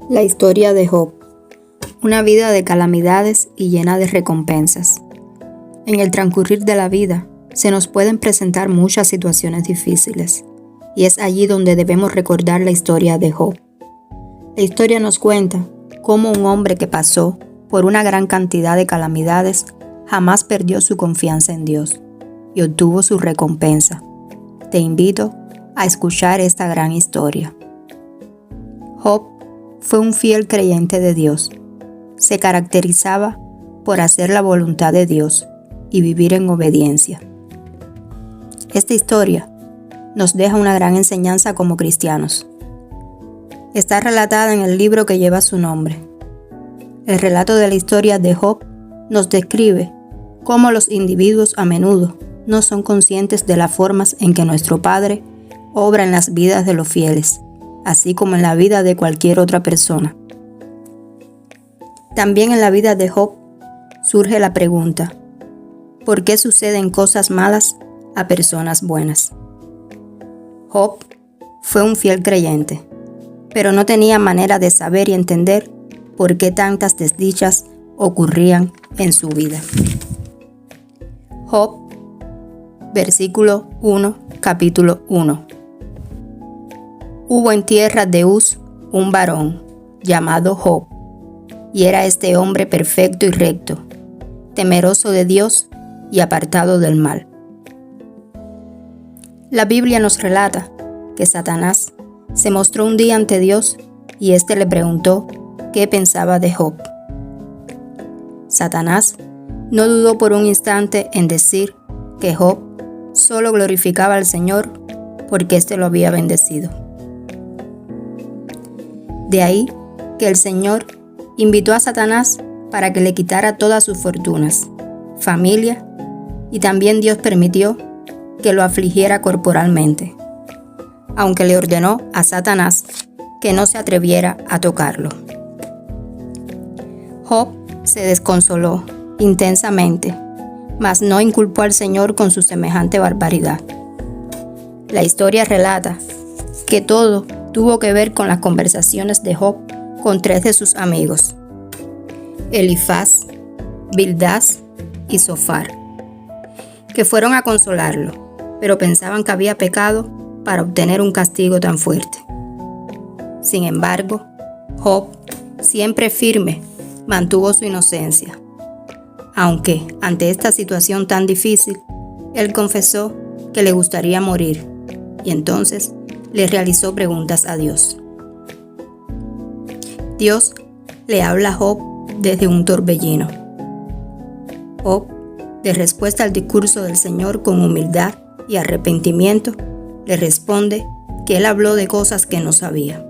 La historia de Job, una vida de calamidades y llena de recompensas. En el transcurrir de la vida, se nos pueden presentar muchas situaciones difíciles, y es allí donde debemos recordar la historia de Job. La historia nos cuenta cómo un hombre que pasó por una gran cantidad de calamidades jamás perdió su confianza en Dios y obtuvo su recompensa. Te invito a escuchar esta gran historia. Job fue un fiel creyente de Dios. Se caracterizaba por hacer la voluntad de Dios y vivir en obediencia. Esta historia nos deja una gran enseñanza como cristianos. Está relatada en el libro que lleva su nombre. El relato de la historia de Job nos describe cómo los individuos a menudo no son conscientes de las formas en que nuestro Padre obra en las vidas de los fieles, así como en la vida de cualquier otra persona. También en la vida de Job surge la pregunta: ¿por qué suceden cosas malas a personas buenas? Job fue un fiel creyente, pero no tenía manera de saber y entender por qué tantas desdichas ocurrían en su vida. Job, versículo 1, capítulo 1. Hubo en tierra de Uz un varón llamado Job, y era este hombre perfecto y recto, temeroso de Dios y apartado del mal. La Biblia nos relata que Satanás se mostró un día ante Dios y éste le preguntó qué pensaba de Job. Satanás no dudó por un instante en decir que Job solo glorificaba al Señor porque éste lo había bendecido. De ahí que el Señor invitó a Satanás para que le quitara todas sus fortunas, familia, y también Dios permitió que lo afligiera corporalmente, aunque le ordenó a Satanás que no se atreviera a tocarlo. Job se desconsoló intensamente, mas no inculpó al Señor con su semejante barbaridad. La historia relata que todo tuvo que ver con las conversaciones de Job con 3 de sus amigos, Elifaz, Bildad y Zofar, que fueron a consolarlo, pero pensaban que había pecado para obtener un castigo tan fuerte. Sin embargo, Job, siempre firme, mantuvo su inocencia, aunque ante esta situación tan difícil, él confesó que le gustaría morir, y entonces le realizó preguntas a Dios. Dios le habla a Job desde un torbellino. Job, de respuesta al discurso del Señor con humildad y arrepentimiento, le responde que él habló de cosas que no sabía.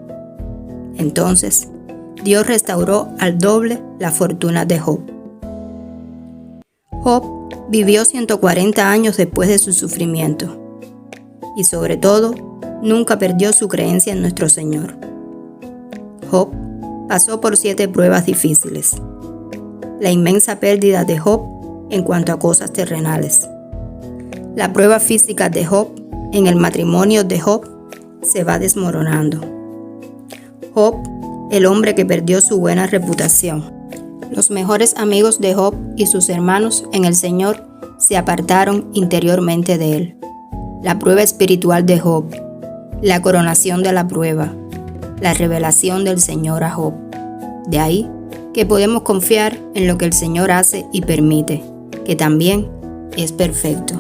Entonces, Dios restauró al doble la fortuna de Job. Job vivió 140 años después de su sufrimiento y sobre todo, nunca perdió su creencia en nuestro Señor. Job pasó por 7 pruebas difíciles. La inmensa pérdida de Job en cuanto a cosas terrenales. La prueba física de Job en el matrimonio de Job se va desmoronando. Job, el hombre que perdió su buena reputación. Los mejores amigos de Job y sus hermanos en el Señor se apartaron interiormente de él. La prueba espiritual de Job. La coronación de la prueba, la revelación del Señor a Job. De ahí que podemos confiar en lo que el Señor hace y permite, que también es perfecto.